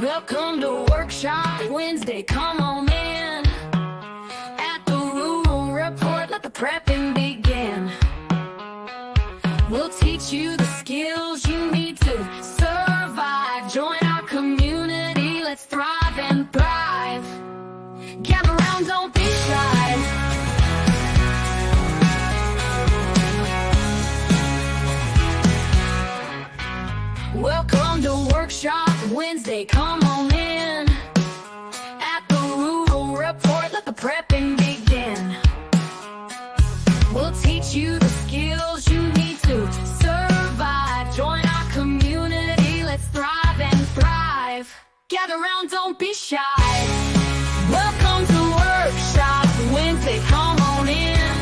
Welcome to Workshop Wednesday, come on in. At the Rural Report, let the prepping begin. We'll teach you the skills you need to survive. Join our community, let's thrive and thrive. Gather round, don't be shy. Welcome to Workshop Wednesday, come on in. At the Rural Report, let the prepping begin. We'll teach you the skills you need to survive. Join our community, let's thrive and thrive. Gather round, don't be shy. Welcome to Workshop Wednesday, come on in.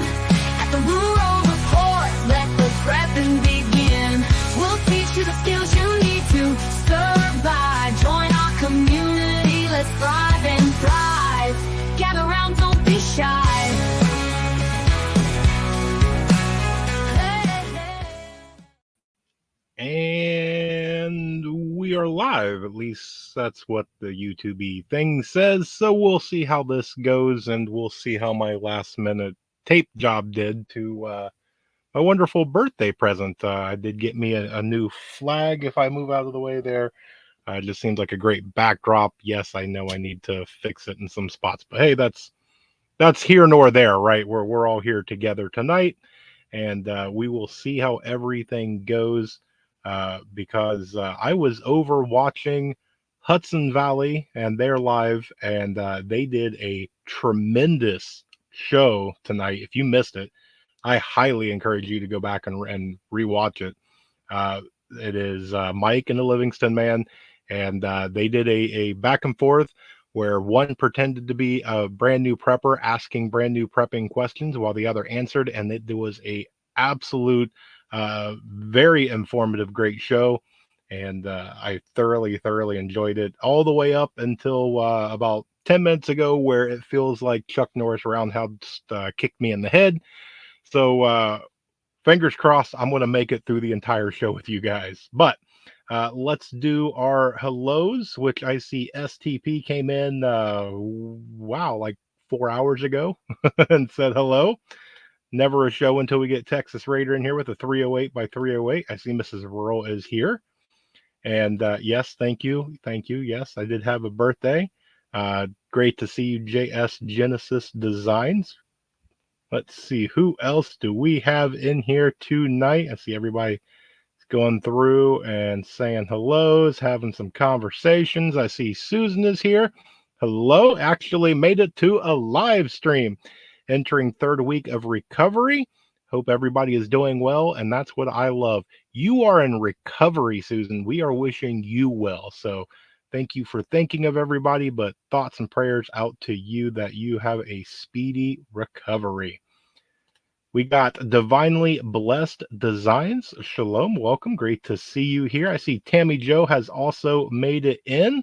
At the Rural Report, let the prepping begin. We'll teach you the skills you need to survive. Join our community, let's thrive and thrive. Gather round, don't be shy. And we are live. At least that's what the YouTube thing says. So we'll see how this goes, and we'll see how my last minute tape job did to a wonderful birthday present. I did get me a new flag if I move out of the way there. It just seems like a great backdrop. Yes, I know I need to fix it in some spots, but hey, that's here nor there, right? We're all here together tonight, and we will see how everything goes. Because I was over watching Hudson Valley and their live, and they did a tremendous show tonight. If you missed it, I highly encourage you to go back and rewatch it. It is Mike and the Livingston Man, and they did a back and forth where one pretended to be a brand new prepper asking brand new prepping questions while the other answered, and there was a absolute very informative, great show, and I thoroughly enjoyed it all the way up until about 10 minutes ago, where it feels like Chuck Norris roundhouse kicked me in the head. So fingers crossed, I'm going to make it through the entire show with you guys. But let's do our hellos, which I see STP came in, wow, like 4 hours ago and said hello. Never a show until we get Texas Raider in here with a 308 by 308. I see Mrs. Rural is here. And yes, thank you. Yes, I did have a birthday. Great to see you, JS Genesis Designs. Let's see, who else do we have in here tonight? I see everybody going through and saying hellos, having some conversations. I see Susan is here. Hello, actually made it to a live stream. Entering third week of recovery. Hope everybody is doing well, and that's what I love. You are in recovery, Susan. We are wishing you well. So thank you for thinking of everybody, but thoughts and prayers out to you that you have a speedy recovery. We got Divinely Blessed Designs. Shalom, welcome. Great to see you here. I see Tammy Joe has also made it in,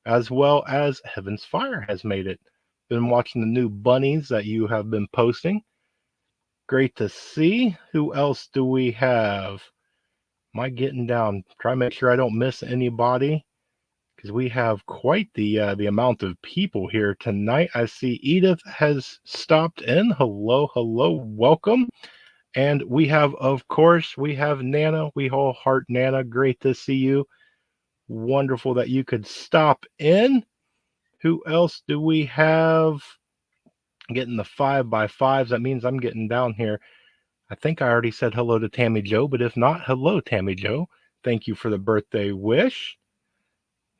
as well as Heaven's Fire has made it. Been watching the new bunnies that you have been posting. Great to see. Who else do we have? Am I getting down? Try to make sure I don't miss anybody, because we have quite the amount of people here tonight. I see Edith has stopped in. Hello, welcome. And we have, of course, we have Nana. We whole heart Nana. Great to see you. Wonderful that you could stop in. Who else do we have? Getting the 5x5s. That means I'm getting down here. I think I already said hello to Tammy Joe, but if not, hello, Tammy Joe. Thank you for the birthday wish.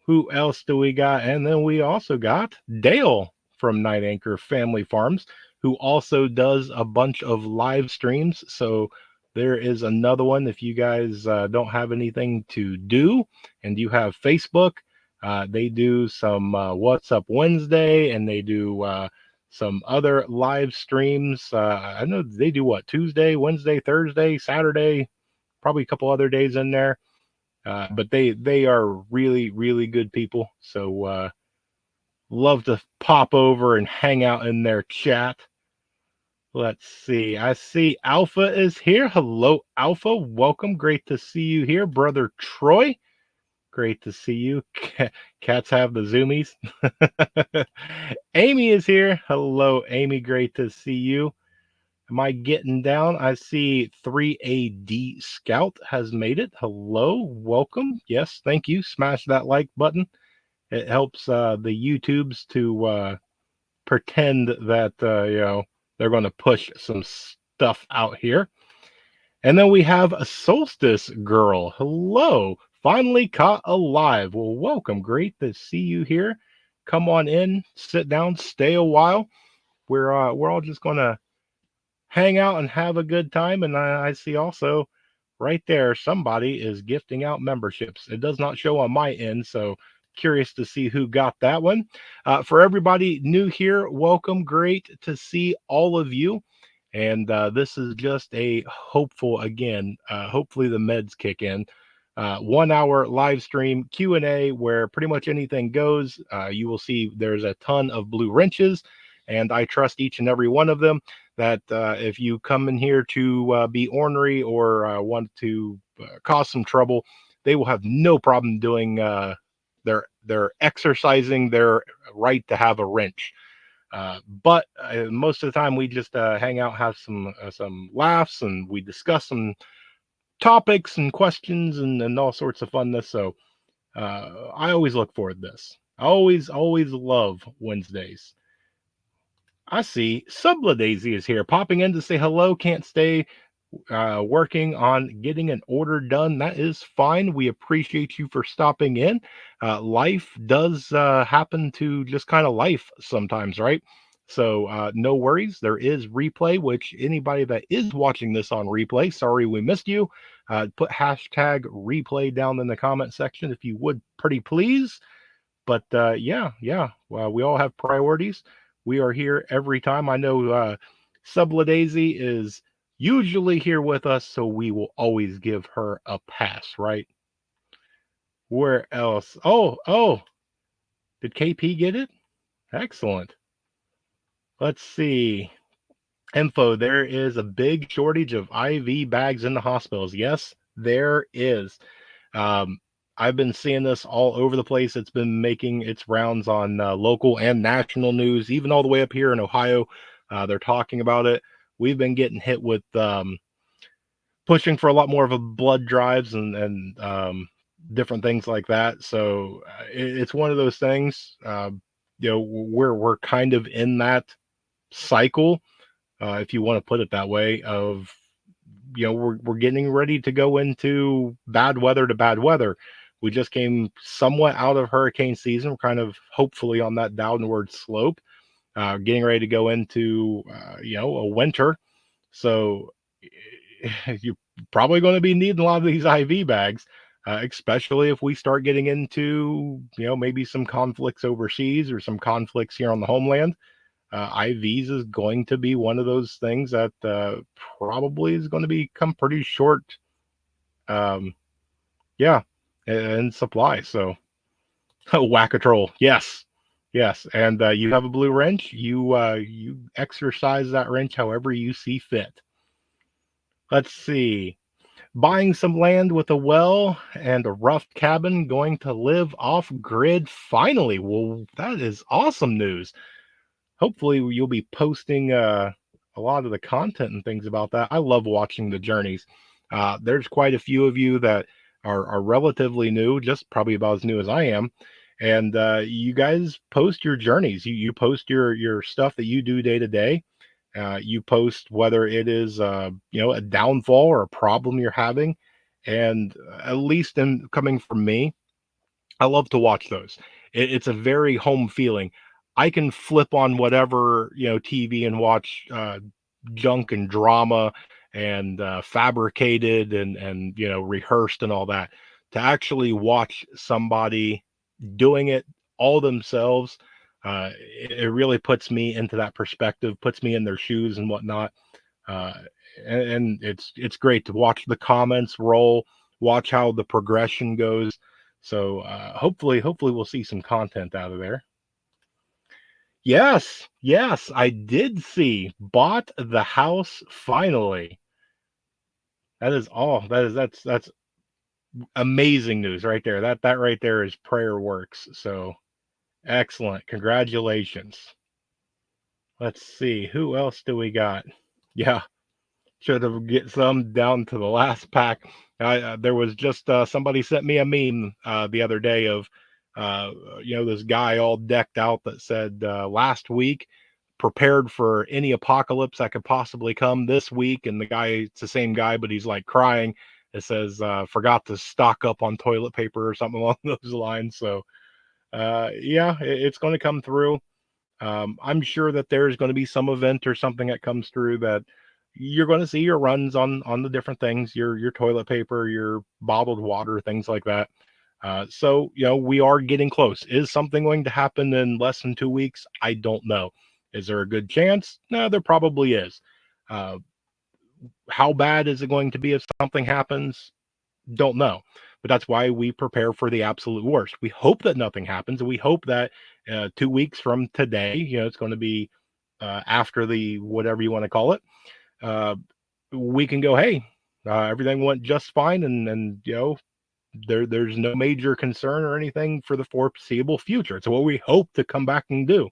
Who else do we got? And then we also got Dale from Night Anchor Family Farms, who also does a bunch of live streams. So there is another one. If you guys don't have anything to do and you have Facebook, they do some What's Up Wednesday, and they do some other live streams. I know they do what, Tuesday, Wednesday, Thursday, Saturday, probably a couple other days in there. But they are really good people. So love to pop over and hang out in their chat. Let's see. I see Alpha is here. Hello, Alpha. Welcome. Great to see you here. Brother Troy. Great to see you. Cats have the zoomies. Amy is here. Hello, Amy. Great to see you. Am I getting down? I see 3AD Scout has made it. Hello, welcome. Yes, thank you. Smash that like button. It helps the YouTubes to pretend that they're going to push some stuff out here. And then we have a Solstice Girl. Hello, finally caught alive. Well, welcome. Great to see you here. Come on in, sit down, stay a while. We're all just going to hang out and have a good time. And I see also right there somebody is gifting out memberships. It does not show on my end, so curious to see who got that one. For everybody new here, welcome. Great to see all of you. And this is just a hopeful, again, hopefully the meds kick in. 1 hour live stream Q&A where pretty much anything goes. You will see there's a ton of blue wrenches, and I trust each and every one of them that if you come in here to be ornery or want to cause some trouble, they will have no problem doing they're exercising their right to have a wrench. But most of the time we just hang out, have some laughs, and we discuss some topics and questions and all sorts of funness. So I always look forward to this. I always love Wednesdays. I see Subla Daisy is here, popping in to say hello. Can't stay working on getting an order done. That is fine. We appreciate you for stopping in. Life does happen to just kind of life sometimes, right? So no worries. There is replay, which anybody that is watching this on replay, sorry we missed you. Put hashtag replay down in the comment section if you would, pretty please. But yeah, well, we all have priorities. We are here every time. I know Subla Daisy is usually here with us, so we will always give her a pass, right? Where else? Oh, did KP get it? Excellent. Let's see. Info, there is a big shortage of IV bags in the hospitals. Yes, there is. Um, I've been seeing this all over the place. It's been making its rounds on local and national news, even all the way up here in Ohio. They're talking about it. We've been getting hit with pushing for a lot more of a blood drives and different things like that. So it's one of those things. We're kind of in that cycle, if you want to put it that way, of we're getting ready to go into bad weather to bad weather. We just came somewhat out of hurricane season. We're kind of hopefully on that downward slope, getting ready to go into a winter. So you're probably going to be needing a lot of these IV bags, especially if we start getting into maybe some conflicts overseas or some conflicts here on the homeland. IVs is going to be one of those things that probably is going to become pretty short. In supply. So, whack-a-troll. Yes. And you have a blue wrench. You exercise that wrench however you see fit. Let's see. Buying some land with a well and a rough cabin, going to live off grid finally. Well, that is awesome news. Hopefully you'll be posting a lot of the content and things about that. I love watching the journeys. There's quite a few of you that are relatively new, just probably about as new as I am. And you guys post your journeys. You post your stuff that you do day to day. You post whether it is a downfall or a problem you're having. And at least in coming from me, I love to watch those. It's a very home feeling. I can flip on whatever TV and watch junk and drama and fabricated and rehearsed and all that. To actually watch somebody doing it all themselves, it really puts me into that perspective, puts me in their shoes and whatnot. Uh, and it's great to watch the comments roll, watch how the progression goes. So hopefully we'll see some content out of there. Yes, I did see. Bought the house finally. That is all. That's amazing news right there. That right there is prayer works. So excellent. Congratulations. Let's see. Who else do we got? Yeah, should have get some down to the last pack. There was just somebody sent me a meme the other day of this guy all decked out that said last week prepared for any apocalypse that could possibly come this week, and the guy, it's the same guy, but he's like crying. It says forgot to stock up on toilet paper or something along those lines. So yeah, it's going to come through. I'm sure that there's going to be some event or something that comes through that you're going to see your runs on the different things, your toilet paper, your bottled water, things like that. So we are getting close. Is something going to happen in less than 2 weeks? I don't know. Is there a good chance? No, there probably is. Uh, how bad is it going to be if something happens? Don't know. But that's why we prepare for the absolute worst. We hope that nothing happens, and we hope that 2 weeks from today, it's going to be after the whatever you want to call it, uh, we can go, hey, everything went just fine, and there's no major concern or anything for the foreseeable future. It's what we hope to come back and do.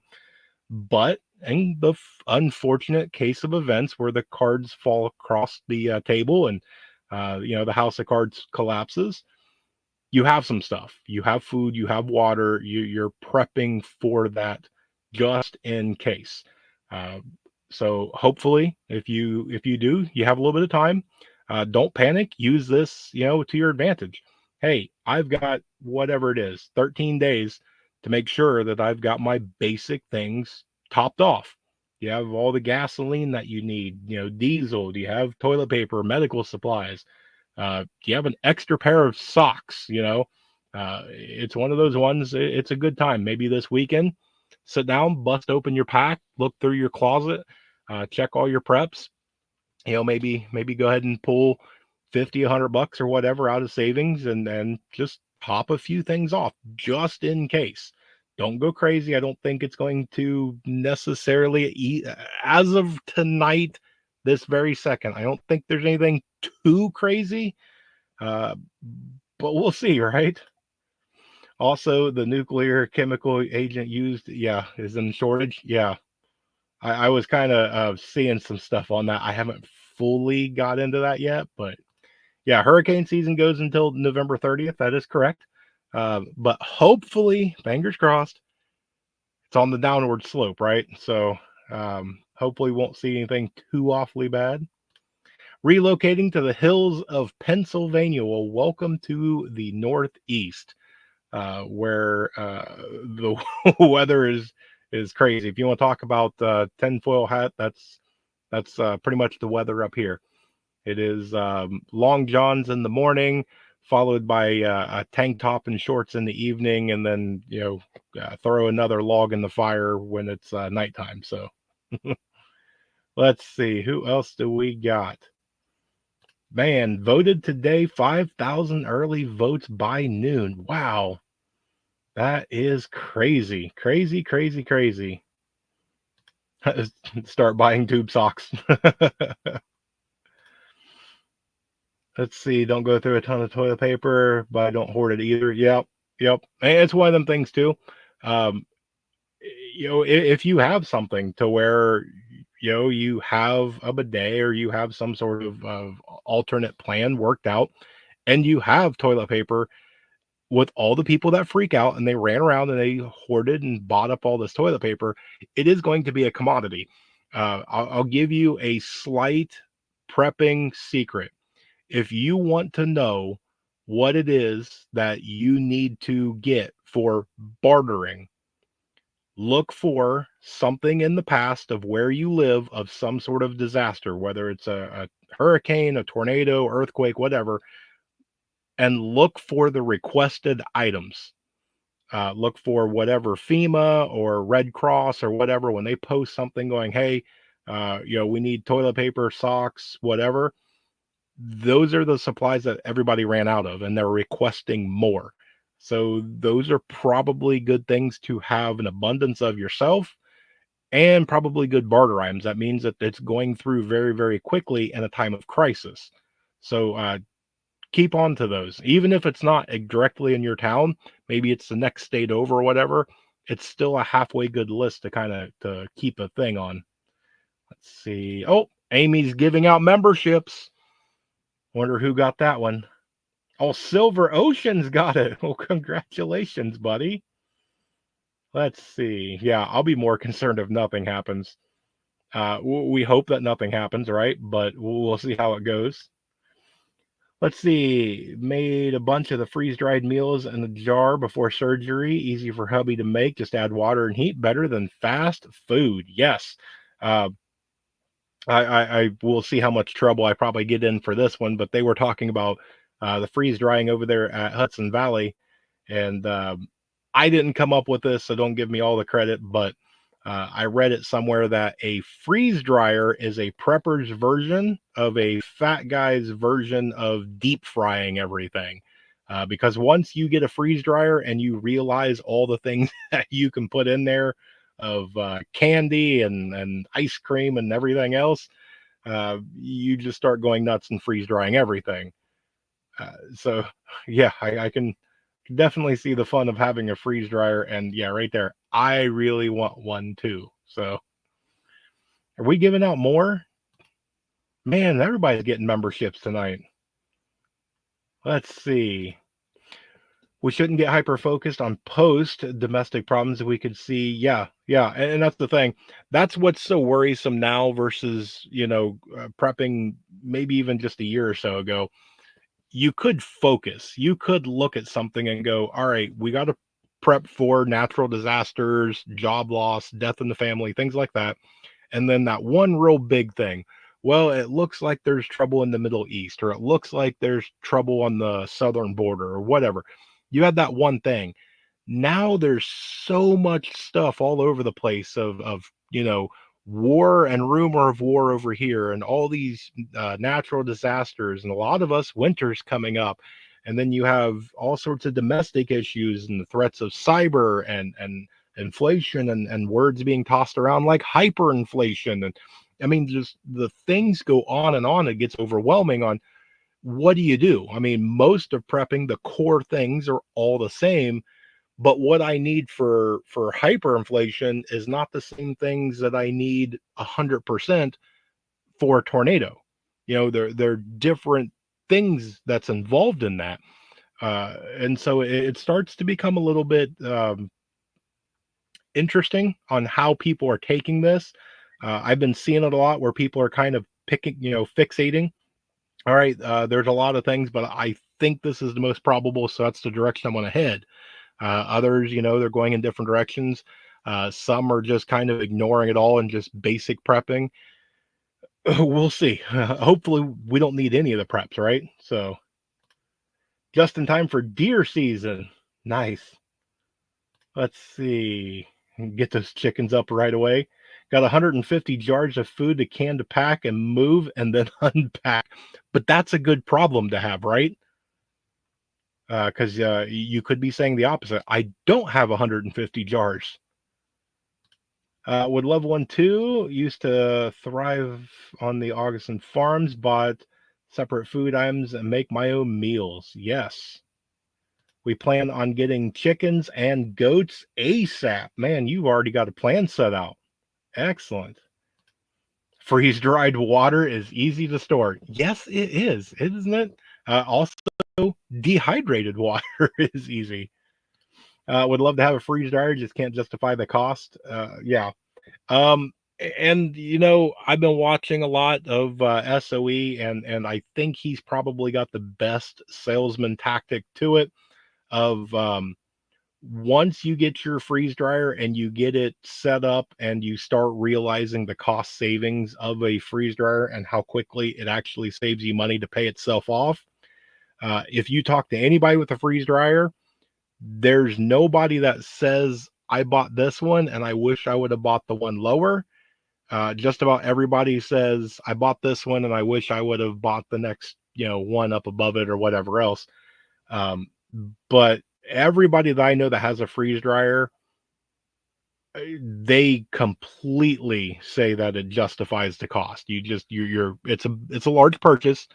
But in the unfortunate case of events where the cards fall across the table and the house of cards collapses, you have some stuff. You have food, you have water, you're prepping for that just in case. Uh, so hopefully, if you do, you have a little bit of time. Don't panic. Use this, to your advantage. Hey, I've got whatever it is, 13 days to make sure that I've got my basic things topped off. You have all the gasoline that you need, diesel. Do you have toilet paper, medical supplies? Do you have an extra pair of socks? It's one of those ones. It's a good time. Maybe this weekend, sit down, bust open your pack, look through your closet, check all your preps. Maybe go ahead and pull 50, $100 or whatever out of savings, and then just pop a few things off just in case. Don't go crazy. I don't think it's going to necessarily eat as of tonight, this very second. I don't think there's anything too crazy, uh, but we'll see, right? Also, the nuclear chemical agent used, yeah, is in shortage. Yeah, I was kind of seeing some stuff on that. I haven't fully got into that yet, but yeah, hurricane season goes until November 30th. That is correct. But hopefully, fingers crossed, it's on the downward slope, right? So hopefully, won't see anything too awfully bad. Relocating to the hills of Pennsylvania. Well, welcome to the Northeast, where the weather is crazy. If you want to talk about tinfoil hat, that's pretty much the weather up here. It is long johns in the morning, followed by a tank top and shorts in the evening, and then throw another log in the fire when it's nighttime. So let's see, who else do we got? Man, voted today, 5,000 early votes by noon. Wow. That is crazy. Crazy, crazy, crazy. Start buying tube socks. Let's see. Don't go through a ton of toilet paper, but I don't hoard it either. Yep. Yep. And it's one of them things too. Um, if you have something to where, you have a bidet or you have some sort of alternate plan worked out and you have toilet paper, with all the people that freak out and they ran around and they hoarded and bought up all this toilet paper, it is going to be a commodity. I'll give you a slight prepping secret. If you want to know what it is that you need to get for bartering, look for something in the past of where you live of some sort of disaster, whether it's a hurricane, a tornado, earthquake, whatever, and look for the requested items. Look for whatever FEMA or Red Cross or whatever, when they post something going, hey, we need toilet paper, socks, whatever. Those are the supplies that everybody ran out of, and they're requesting more. So those are probably good things to have an abundance of yourself, and probably good barter items. That means that it's going through very, very quickly in a time of crisis. So keep on to those. Even if it's not directly in your town, maybe it's the next state over or whatever, it's still a halfway good list to kind of to keep a thing on. Let's see. Oh, Amy's giving out memberships. Wonder who got that one. Oh, Silver Ocean's got it. Well, congratulations, buddy. Let's see. Yeah, I'll be more concerned if nothing happens. We hope that nothing happens, right? But we'll see how it goes. Let's see. Made a bunch of the freeze-dried meals in a jar before surgery. Easy for hubby to make. Just add water and heat. Better than fast food. Yes. Uh, I will see how much trouble I probably get in for this one, but they were talking about the freeze drying over there at Hudson Valley, and I didn't come up with this, so don't give me all the credit, but I read it somewhere that a freeze dryer is a prepper's version of a fat guy's version of deep frying everything. Because once you get a freeze dryer and you realize all the things that you can put in there of candy and ice cream and everything else, you just start going nuts and freeze drying everything. So, yeah, I can definitely see the fun of having a freeze dryer. And yeah, right there, I really want one too. So, are we giving out more? Man, everybody's getting memberships tonight. Let's see. We shouldn't get hyper focused on post domestic problems. We could see, yeah, and that's the thing. That's what's so worrisome now versus prepping maybe even just a year or so ago. You could focus. You could look at something and go, all right, we got to prep for natural disasters, job loss, death in the family, things like that. And then that one real big thing. Well, it looks like there's trouble in the Middle East, or it looks like there's trouble on the southern border, or whatever. You had that one thing. Now there's so much stuff all over the place of war and rumor of war over here, and all these natural disasters, and a lot of us winters coming up, and then you have all sorts of domestic issues and the threats of cyber and inflation and words being tossed around like hyperinflation. And I mean, just the things go on and on. It gets overwhelming on what do you do? I mean, most of prepping, the core things are all the same, but what I need for hyperinflation is not the same things that I need 100% for a tornado. They're different things that's involved in that. And so it starts to become a little bit interesting on how people are taking this. I've been seeing it a lot where people are kind of fixating. All right, there's a lot of things, but I think this is the most probable, so that's the direction I want to head. Others, they're going in different directions. Some are just kind of ignoring it all and just basic prepping. We'll see. Hopefully, we don't need any of the preps, right? So, just in time for deer season. Nice. Let's see. Get those chickens up right away. Got 150 jars of food to can to pack and move and then unpack. But that's a good problem to have, right? Because you could be saying the opposite. I don't have 150 jars. Would love one too. Used to thrive on the Augustin farms, bought separate food items and make my own meals. Yes. We plan on getting chickens and goats ASAP. Man, you've already got a plan set out. Excellent. Freeze dried water is easy to store. Yes, it is, isn't it? Also, dehydrated water is easy. Would love to have a freeze dryer, just can't justify the cost. Yeah. Um, and I've been watching a lot of SOE, and I think he's probably got the best salesman tactic to it. Of once you get your freeze dryer and you get it set up and you start realizing the cost savings of a freeze dryer and how quickly it actually saves you money to pay itself off. If you talk to anybody with a freeze dryer, there's nobody that says, I bought this one and I wish I would have bought the one lower. Just about everybody says, I bought this one and I wish I would have bought the next, one up above it or whatever else. But everybody that I know that has a freeze dryer, they completely say that it justifies the cost. You're it's a large purchase.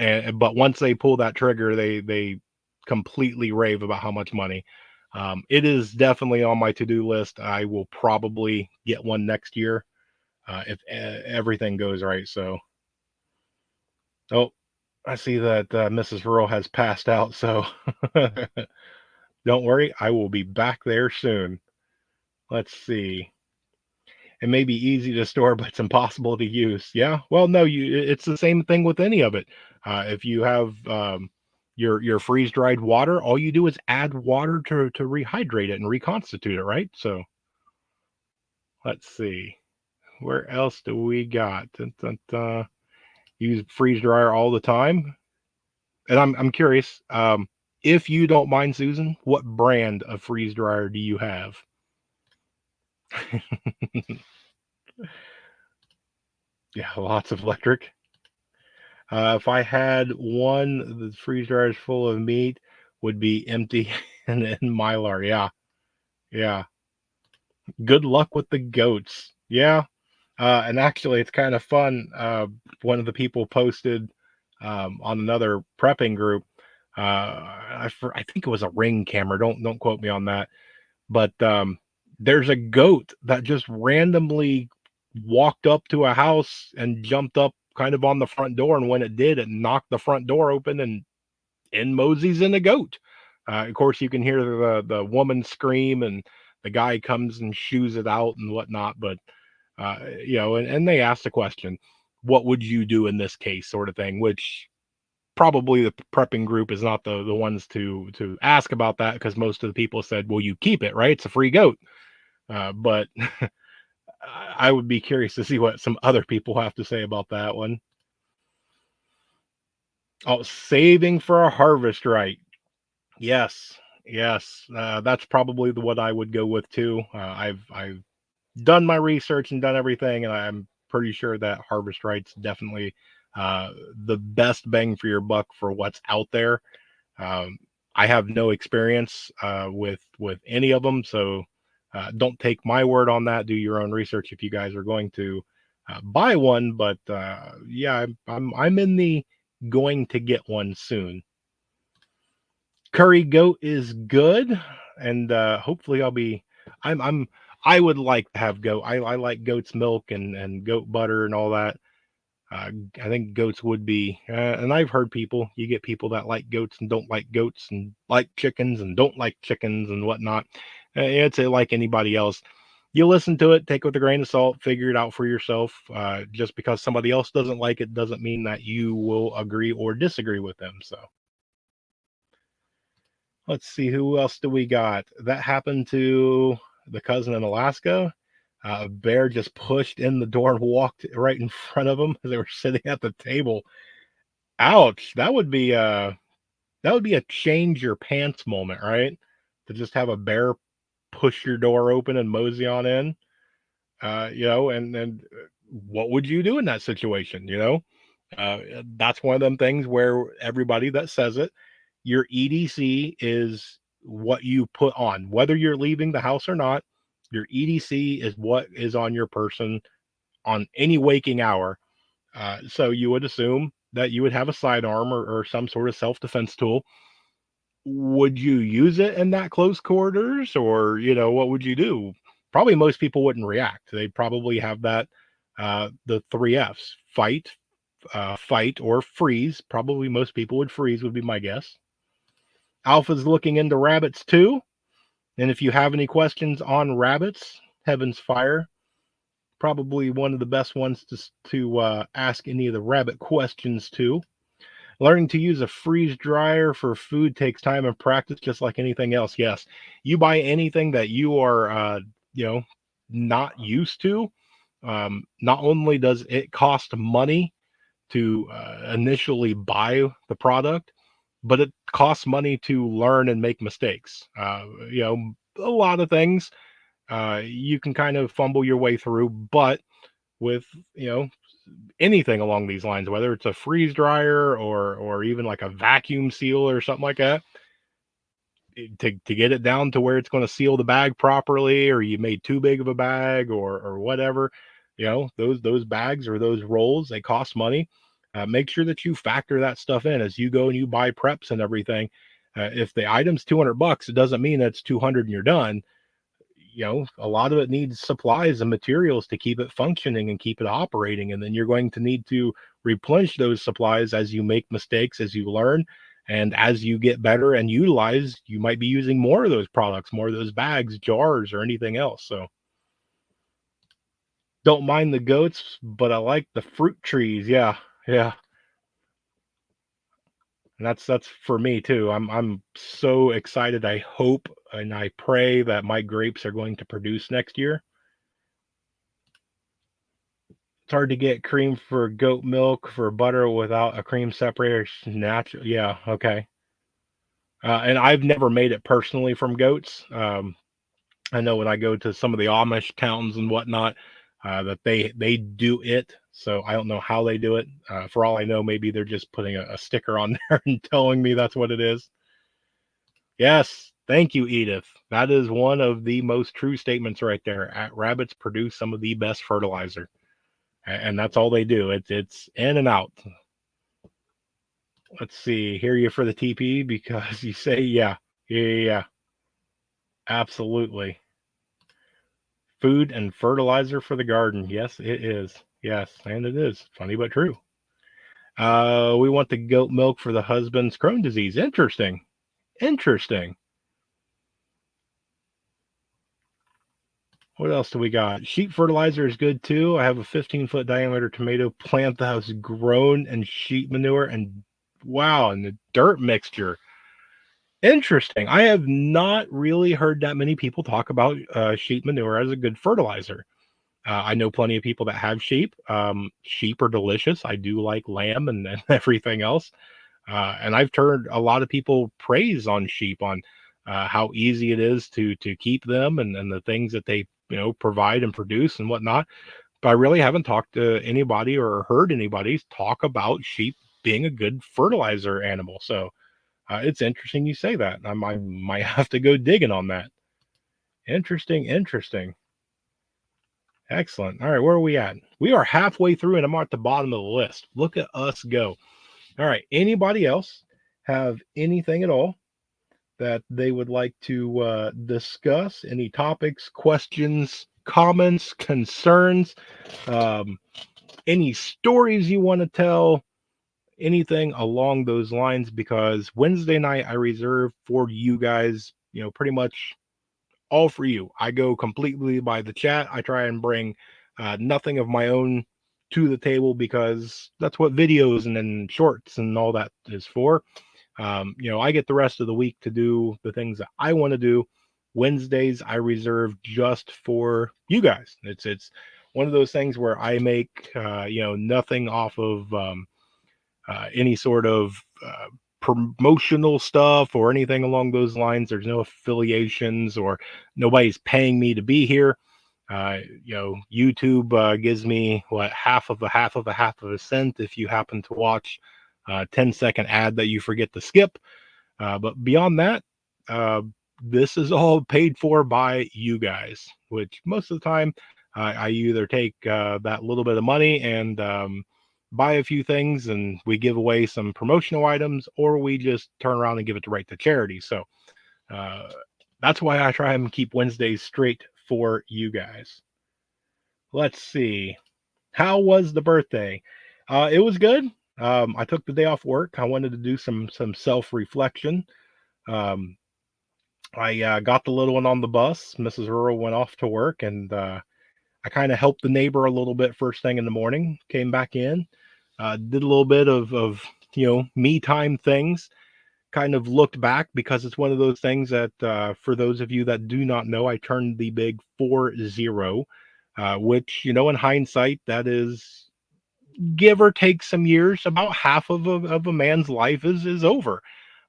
And but once they pull that trigger, they completely rave about how much money. It is definitely on my to-do list. I will probably get one next year if everything goes right. So, oh, I see that Mrs. Rural has passed out. So, don't worry, I will be back there soon. Let's see. It may be easy to store, but it's impossible to use. Yeah. Well, no, it's the same thing with any of it. If you have your freeze dried water, all you do is add water to rehydrate it and reconstitute it, right? So let's see. Where else do we got? Dun, dun, dun. Use freeze dryer all the time. And I'm curious, if you don't mind, Susan, what brand of freeze dryer do you have? Yeah, lots of electric. If I had one, the freeze dryer is full of meat would be empty and Mylar. Yeah, yeah. Good luck with the goats. Yeah. And actually, it's kind of fun. One of the people posted on another prepping group. I think it was a Ring camera. Don't quote me on that. But there's a goat that just randomly walked up to a house and jumped up kind of on the front door. And when it did, it knocked the front door open and in moseys in a goat. Of course, you can hear the woman scream and the guy comes and shoos it out and whatnot. But and they asked the question, what would you do in this case, sort of thing, which probably the prepping group is not the ones to ask about that because most of the people said, well, you keep it, right? It's a free goat. But I would be curious to see what some other people have to say about that one. Oh, saving for a harvest right. Yes, yes, that's probably the what I would go with too. I've done my research and done everything, and I'm pretty sure that harvest right's definitely uh, the best bang for your buck for what's out there. Um, I have no experience with any of them, so don't take my word on that. Do your own research if you guys are going to buy one. But yeah, I'm in the going to get one soon. Curry goat is good, and hopefully I'll be. I'm. I would like to have goat. I like goat's milk and goat butter and all that. I think goats would be, and I've heard people. You get people that like goats and don't like goats, and like chickens and don't like chickens and whatnot. It's like anybody else. You listen to it, take it with a grain of salt, figure it out for yourself. Just because somebody else doesn't like it doesn't mean that you will agree or disagree with them. So. Let's see, who else do we got? That happened to the cousin in Alaska. A bear just pushed in the door and walked right in front of them as they were sitting at the table. Ouch! That would be a change your pants moment, right? To just have a bear push your door open and mosey on in. And what would you do in that situation? That's one of them things where everybody that says it, your EDC is what you put on, whether you're leaving the house or not. Your EDC is what is on your person on any waking hour. So you would assume that you would have a sidearm or some sort of self defense tool. Would you use it in that close quarters, or what would you do? Probably most people wouldn't react. They'd probably have that the three F's: fight, or freeze. Probably most people would freeze, would be my guess. Alpha's looking into rabbits too. And if you have any questions on rabbits, Heaven's Fire, probably one of the best ones to ask any of the rabbit questions to. Learning to use a freeze dryer for food takes time and practice, just like anything else. Yes, you buy anything that you are, not used to. Not only does it cost money to initially buy the product, but it costs money to learn and make mistakes. A lot of things you can kind of fumble your way through, but with anything along these lines, whether it's a freeze dryer or even like a vacuum seal or something like that, to get it down to where it's going to seal the bag properly, or you made too big of a bag or whatever, those bags or those rolls, they cost money. Make sure that you factor that stuff in as you go and you buy preps and everything. If the item's $200, it doesn't mean it's 200 and you're done. A lot of it needs supplies and materials to keep it functioning and keep it operating. And then you're going to need to replenish those supplies as you make mistakes, as you learn, and as you get better and utilize, you might be using more of those products, more of those bags, jars, or anything else. So don't mind the goats, but I like the fruit trees. Yeah, yeah. And that's for me too. I'm so excited. I hope and I pray that my grapes are going to produce next year. It's hard to get cream for goat milk for butter without a cream separator. It's natural. Yeah, okay. And I've never made it personally from goats. I know when I go to some of the Amish towns and whatnot, that they do it. So I don't know how they do it. For all I know, maybe they're just putting a sticker on there and telling me that's what it is. Yes, thank you, Edith. That is one of the most true statements right there. Rabbits produce some of the best fertilizer, and that's all they do. It's in and out. Let's see. Hear you for the TP because you say yeah, yeah, yeah, yeah. Absolutely. Food and fertilizer for the garden. Yes, it is. Yes, and it is. Funny but true. We want the goat milk for the husband's Crohn's disease. Interesting. Interesting. What else do we got? Sheep fertilizer is good too. I have a 15-foot diameter tomato plant that has grown in sheep manure and wow, and the dirt mixture. Interesting. I have not really heard that many people talk about sheep manure as a good fertilizer. I know plenty of people that have sheep. Sheep are delicious. I do like lamb and everything else. And I've heard a lot of people praise on sheep on how easy it is to keep them and the things that they provide and produce and whatnot. But I really haven't talked to anybody or heard anybody talk about sheep being a good fertilizer animal. So it's interesting you say that. I might have to go digging on that. Interesting, interesting. Excellent. All right, where are we at? We are halfway through and I'm at the bottom of the list. Look at us go. All right. Anybody else have anything at all that they would like to discuss? Any topics, questions, comments, concerns, um, any stories you want to tell, anything along those lines? Because Wednesday night I reserve for you guys, pretty much all for you. I go completely by the chat. I try and bring nothing of my own to the table because that's what videos and then shorts and all that is for. I get the rest of the week to do the things that I want to do. Wednesdays I reserve just for you guys. It's one of those things where I make nothing off of any sort of promotional stuff or anything along those lines. There's no affiliations or nobody's paying me to be here. YouTube gives me what half of a cent if you happen to watch a 10-second ad that you forget to skip. But beyond that, this is all paid for by you guys, which most of the time I either take that little bit of money and buy a few things and we give away some promotional items, or we just turn around and give it right to charity. So that's why I try and keep Wednesdays straight for you guys. Let's see. How was the birthday? It was good. I took the day off work. I wanted to do some self-reflection. Um, I got the little one on the bus. Mrs. Earl went off to work, and I kind of helped the neighbor a little bit first thing in the morning. Came back in, did a little bit of me time things. Kind of looked back because it's one of those things that for those of you that do not know, I turned the big 40, which in hindsight that is give or take some years. About half of a man's life is over,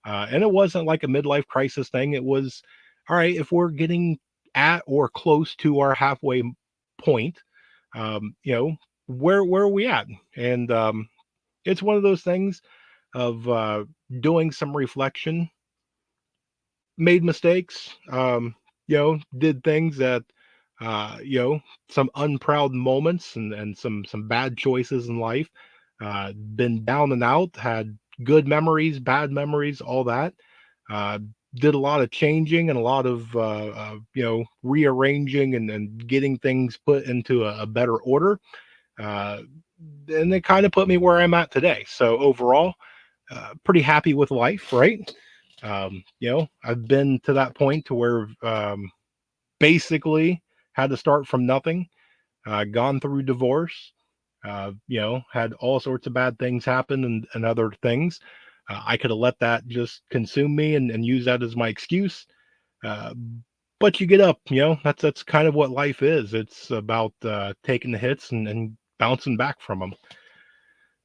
and it wasn't like a midlife crisis thing. It was all right if we're getting at or close to our halfway point. Where are we at? And it's one of those things of doing some reflection, made mistakes, did things that, uh, you know, some unproud moments and some bad choices in life. Been down and out, had good memories, bad memories, all that. Uh, did a lot of changing and a lot of rearranging and getting things put into a better order. Uh, and it kind of put me where I'm at today. So overall, pretty happy with life, right? I've been to that point to where basically had to start from nothing, gone through divorce, had all sorts of bad things happen and other things. I could have let that just consume me and use that as my excuse. Uh, but you get up, that's kind of what life is. It's about taking the hits and bouncing back from them.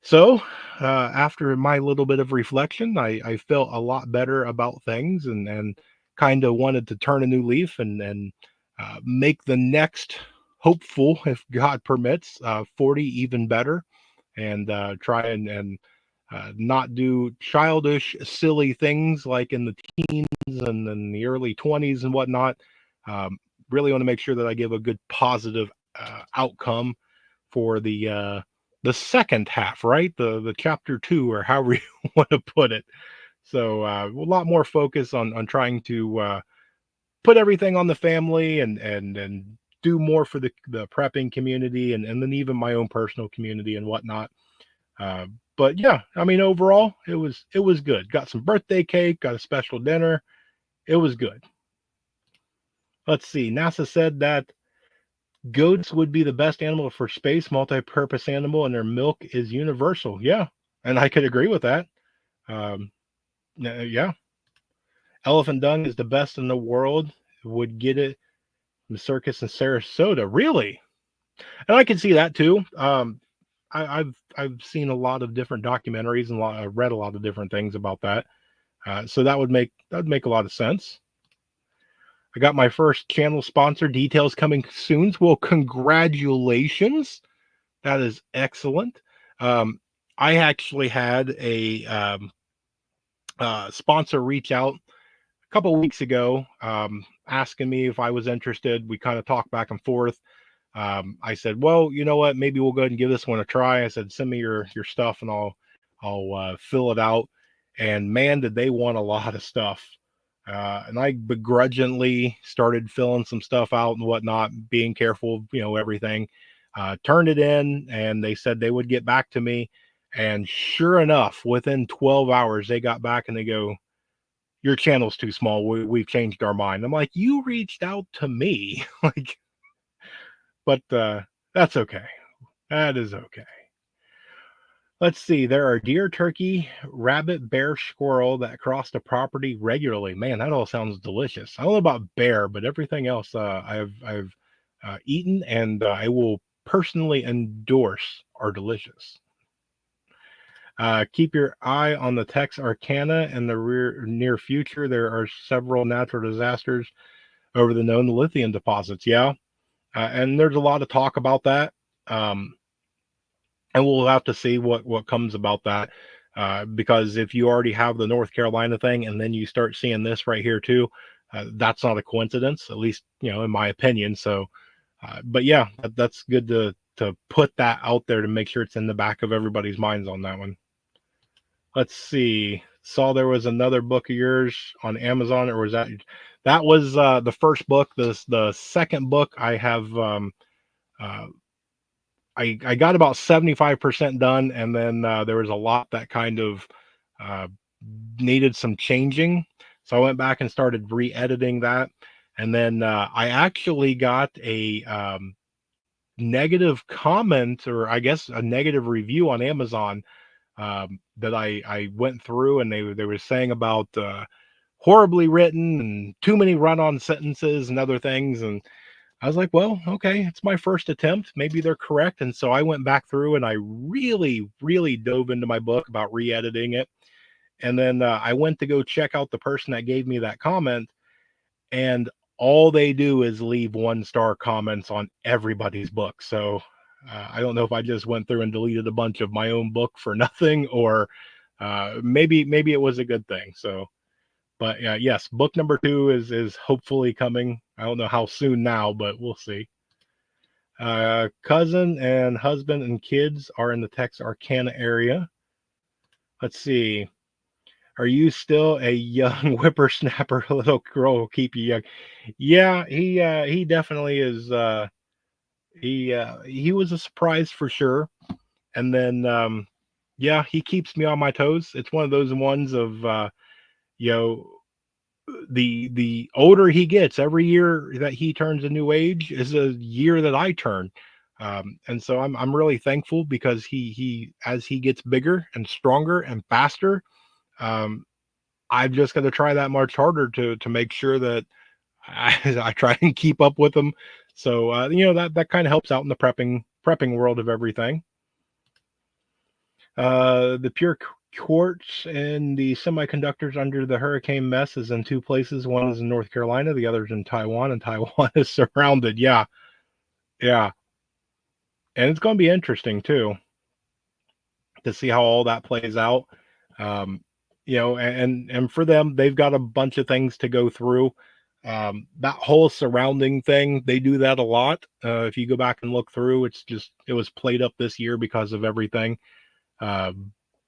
So, after my little bit of reflection, I felt a lot better about things and kind of wanted to turn a new leaf and make the next hopeful, if God permits, 40 even better, and try and not do childish, silly things like in the teens and in the early 20s and whatnot. Um, really want to make sure that I give a good positive outcome for the second half, right? The chapter two, or however you want to put it. So a lot more focus on trying to put everything on the family and do more for the prepping community and then even my own personal community and whatnot. Uh, but yeah, I mean overall it was good. Got some birthday cake, got a special dinner. It was good. Let's see. NASA said that goats would be the best animal for space, multi-purpose animal, and their milk is universal. Yeah, and I could agree with that. Um, yeah, elephant dung is the best in the world. Would get it from the circus in Sarasota. Really, and I can see that too. I've seen a lot of different documentaries and I've read a lot of different things about that. So that would make a lot of sense. I got my first channel sponsor. Details coming soon. Well, congratulations. That is excellent. Um, I actually had a sponsor reach out a couple of weeks ago, asking me if I was interested. We kind of talked back and forth. I said, well, you know what? Maybe we'll go ahead and give this one a try. I said, send me your stuff and I'll fill it out. And man, did they want a lot of stuff. And I begrudgingly started filling some stuff out and whatnot, being careful, everything. Turned it in, and they said they would get back to me. And sure enough, within 12 hours, they got back and they go, "Your channel's too small. We've changed our mind." I'm like, "You reached out to me, like, but that's okay. That is okay." Let's see. There are deer, turkey, rabbit, bear, squirrel that cross the property regularly. Man, that all sounds delicious. I don't know about bear, but everything else I've eaten and I will personally endorse are delicious. Keep your eye on the Texarkana in the near future. There are several natural disasters over the known lithium deposits. Yeah, and there's a lot of talk about that. Um, and we'll have to see what comes about that. Because if you already have the North Carolina thing, and then you start seeing this right here too, that's not a coincidence, at least in my opinion. So, but yeah, that's good to put that out there to make sure it's in the back of everybody's minds on that one. Let's see. Saw there was another book of yours on Amazon, or was that was the first book? The second book I have. Uh, I got about 75% done, and then there was a lot that kind of uh, needed some changing. So I went back and started re-editing that, and then I actually got a negative comment, or I guess a negative review on Amazon, that I went through, and they were saying about horribly written and too many run-on sentences and other things, and I was like, well, okay, it's my first attempt. Maybe they're correct. And so I went back through and I really, really dove into my book about re-editing it. And then I went to go check out the person that gave me that comment, and all they do is leave 1-star comments on everybody's book. So I don't know if I just went through and deleted a bunch of my own book for nothing, or maybe it was a good thing. So, but yes, book number 2 is hopefully coming. I don't know how soon now, but we'll see. Cousin and husband and kids are in the Texarkana area. Let's see. Are you still a young whippersnapper? Little girl will keep you young. Yeah, he definitely is. He was a surprise for sure. And then yeah, he keeps me on my toes. It's one of those ones of you know, the older he gets, every year that he turns a new age is a year that I turn. And so I'm really thankful because he as he gets bigger and stronger and faster, um, I've just got to try that much harder to make sure that I try and keep up with them. So that kind of helps out in the prepping world of everything. The pure quartz and the semiconductors under the hurricane mess is in two places. One is in North Carolina, the other is in Taiwan, and Taiwan is surrounded. Yeah, yeah, and it's going to be interesting too to see how all that plays out. Um, and for them, they've got a bunch of things to go through. That whole surrounding thing, they do that a lot. If you go back and look through, it was played up this year because of everything. Uh,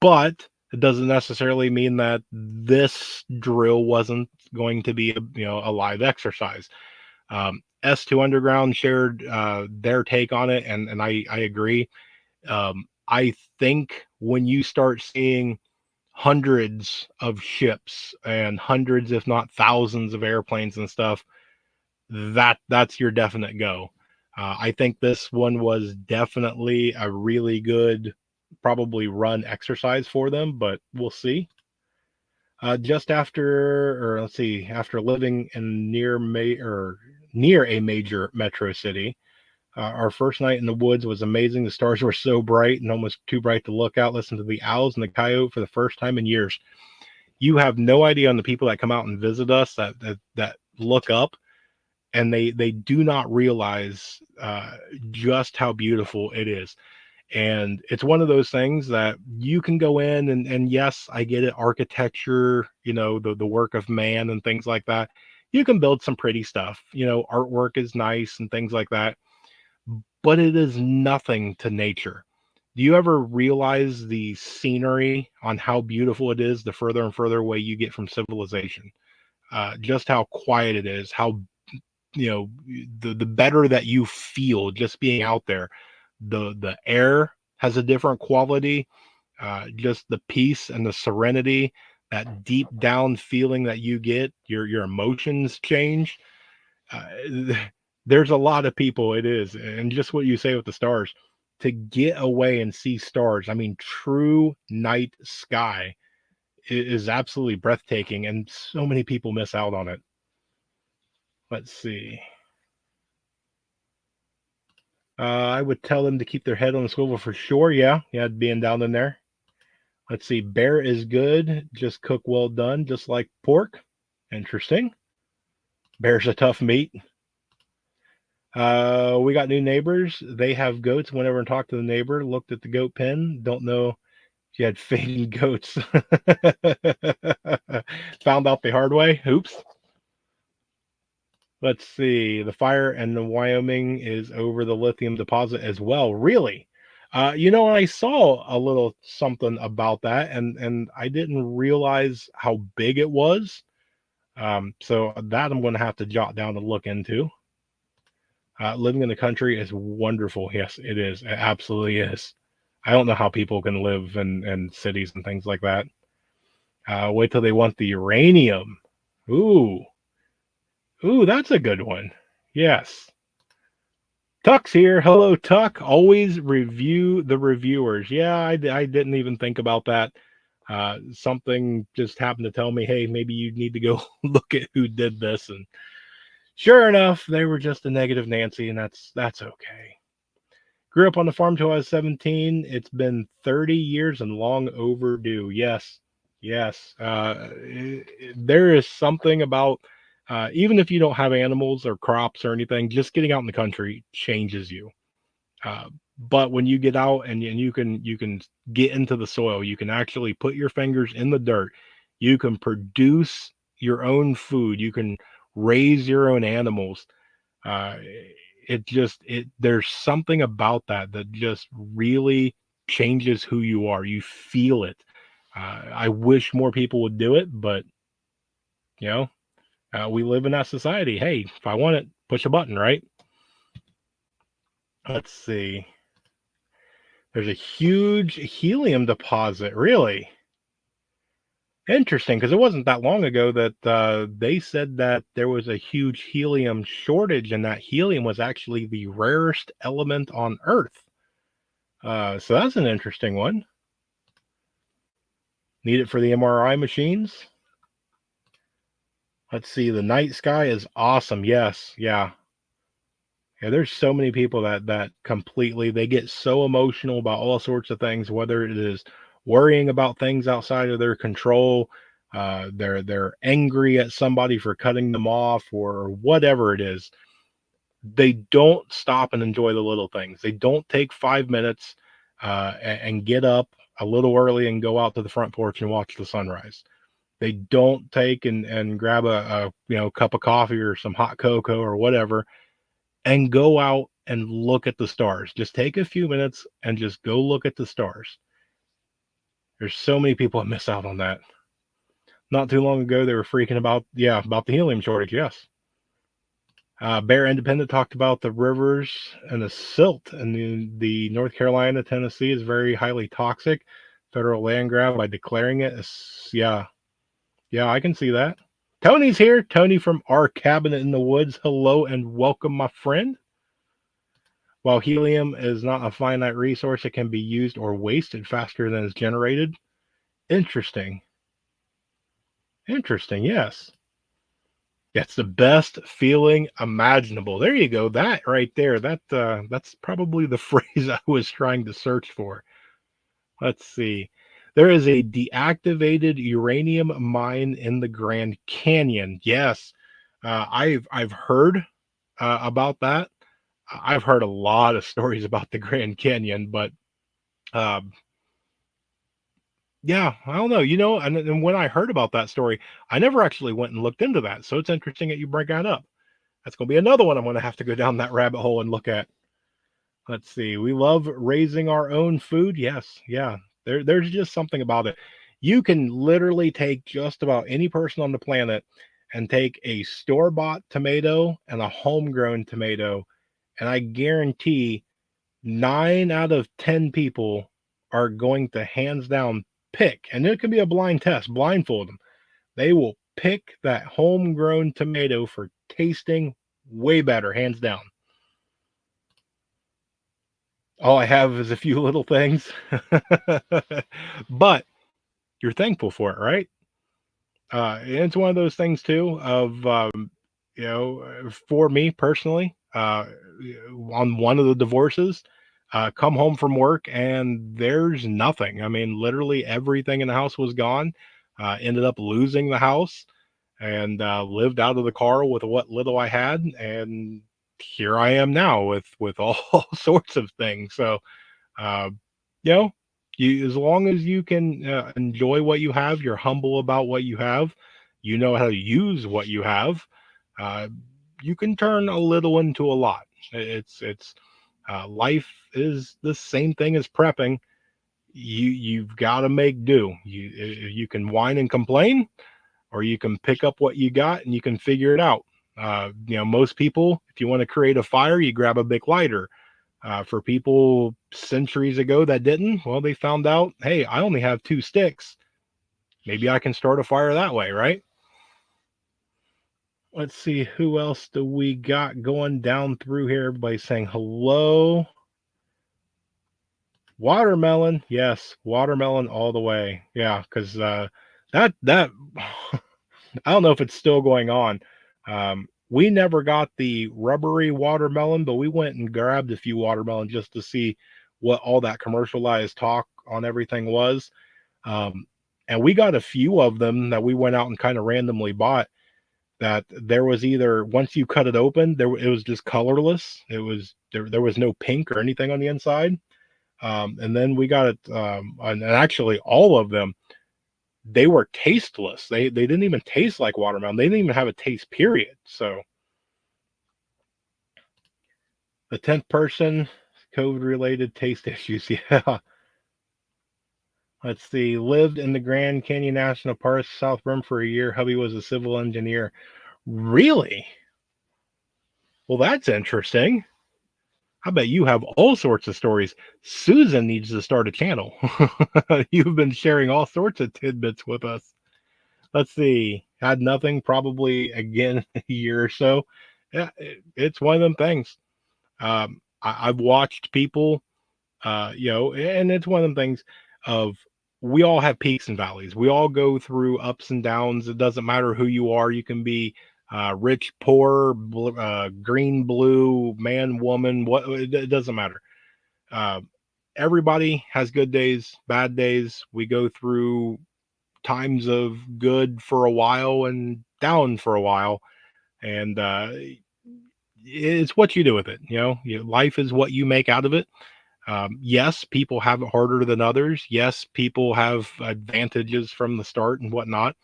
but it doesn't necessarily mean that this drill wasn't going to be a live exercise. S2 Underground shared their take on it, and I agree. I think when you start seeing hundreds of ships and hundreds, if not thousands, of airplanes and stuff, that's your definite go. I think this one was definitely a really good, probably run exercise for them, but we'll see. Just after, or let's see, after living in near a major metro city, our first night in the woods was amazing. The stars were so bright and almost too bright to look out. Listen to the owls and the coyote for the first time in years. You have no idea on the people that come out and visit us that look up, and they do not realize just how beautiful it is. And it's one of those things that you can go in and yes, I get it, architecture, the work of man and things like that. You can build some pretty stuff, artwork is nice and things like that, but it is nothing to nature. Do you ever realize the scenery on how beautiful it is the further and further away you get from civilization? Just how quiet it is, how the better that you feel just being out there. The air has a different quality. Just the peace and the serenity, that deep down feeling that you get, your emotions change. There's a lot of people, it is, and just what you say with the stars, to get away and see stars. I mean, true night sky is absolutely breathtaking, and so many people miss out on it. Let's see. I would tell them to keep their head on the swivel for sure. Yeah, being down in there. Let's see. Bear is good. Just cook well done, just like pork. Interesting. Bear's a tough meat. We got new neighbors. They have goats. Went over and talked to the neighbor. Looked at the goat pen. Don't know if she had fading goats. Found out the hard way. Oops. Let's see. The fire in the Wyoming is over the lithium deposit as well. Really? I saw a little something about that, and I didn't realize how big it was. So that I'm going to have to jot down to look into. Living in the country is wonderful. Yes, it is. It absolutely is. I don't know how people can live in cities and things like that. Wait till they want the uranium. Ooh, that's a good one. Yes. Tuck's here. Hello, Tuck. Always review the reviewers. Yeah, I didn't even think about that. Something just happened to tell me, hey, maybe you need to go look at who did this. And sure enough, they were just a negative Nancy, and that's okay. Grew up on the farm till I was 17. It's been 30 years and long overdue. Yes. There is something about, even if you don't have animals or crops or anything, just getting out in the country changes you. But when you get out and you can get into the soil, you can actually put your fingers in the dirt. You can produce your own food. You can raise your own animals. Uh, there's something about that that just really changes who you are. You feel it. I wish more people would do it, but you know, we live in that society. Hey, if I want it, push a button, right? Let's see. There's a huge helium deposit, really. Interesting, because it wasn't that long ago that they said that there was a huge helium shortage, and that helium was actually the rarest element on Earth. So that's an interesting one. Need it for the MRI machines. Let's see. The night sky is awesome. Yes, yeah, yeah. There's so many people that completely they get so emotional about all sorts of things, whether it is worrying about things outside of their control. They're angry at somebody for cutting them off or whatever it is. They don't stop and enjoy the little things. They don't take 5 minutes and get up a little early and go out to the front porch and watch the sunrise. They don't take and grab a cup of coffee or some hot cocoa or whatever and go out and look at the stars. Just take a few minutes and just go look at the stars. There's so many people that miss out on that. Not too long ago, they were freaking about the helium shortage. Yes. Bear Independent talked about the rivers and the silt in the North Carolina, Tennessee is very highly toxic. Federal land grab by declaring it. Yeah, I can see that. Tony's here. Tony from Our Cabinet in the Woods. Hello and welcome, my friend. While helium is not a finite resource, it can be used or wasted faster than it's generated. Interesting. Interesting, yes. That's the best feeling imaginable. There you go. That right there. That's probably the phrase I was trying to search for. Let's see. There is a deactivated uranium mine in the Grand Canyon. Yes, I've heard about that. I've heard a lot of stories about the Grand Canyon, but um, yeah, I don't know. And when I heard about that story, I never actually went and looked into that. So it's interesting that you bring that up. That's going to be another one I'm going to have to go down that rabbit hole and look at. Let's see. We love raising our own food. Yes. Yeah. There's just something about it. You can literally take just about any person on the planet and take a store-bought tomato and a homegrown tomato, and I guarantee 9 out of 10 people are going to hands down pick, and it can be a blind test, blindfold them. They will pick that homegrown tomato for tasting way better, hands down. All I have is a few little things, but you're thankful for it, right? And it's one of those things too of for me personally, on one of the divorces, come home from work and there's nothing. I mean, literally everything in the house was gone. Ended up losing the house and lived out of the car with what little I had, and here I am now with all sorts of things. So, uh, you know, as long as you can enjoy what you have, you're humble about what you have, you know how to use what you have. Uh, you can turn a little into a lot. It's life is the same thing as prepping. You've got to make do. You can whine and complain, or you can pick up what you got and you can figure it out. Most people, if you want to create a fire, you grab a big lighter. For people centuries ago that didn't, well, they found out, hey, I only have 2 sticks. Maybe I can start a fire that way, right? Let's see, who else do we got going down through here? Everybody's saying hello. Watermelon, yes, watermelon all the way. Yeah, because that I don't know if it's still going on. We never got the rubbery watermelon, but we went and grabbed a few watermelon just to see what all that commercialized talk on everything was. Um, and we got a few of them that we went out and kind of randomly bought. That there was either once you cut it open, it was just colorless. It was there was no pink or anything on the inside. And then we got it, and actually all of them they were tasteless. They didn't even taste like watermelon. They didn't even have a taste period. So The 10th person, COVID related taste issues. Yeah. Let's see. Lived in the Grand Canyon National Park, South Rim for a year. Hubby was a civil engineer. Really? Well, that's interesting. I bet you have all sorts of stories. Susan needs to start a channel. You've been sharing all sorts of tidbits with us. Let's see. Had nothing, probably again a year or so. Yeah, it's one of them things. I've watched people, and it's one of them things of we all have peaks and valleys. We all go through ups and downs. It doesn't matter who you are. You can be rich, poor, green, blue, man, woman. What it doesn't matter. Uh, Everybody has good days, bad days. We go through times of good for a while and down for a while, and it's what you do with it. Life is what you make out of it. Yes, people have it harder than others. Yes, people have advantages from the start and whatnot.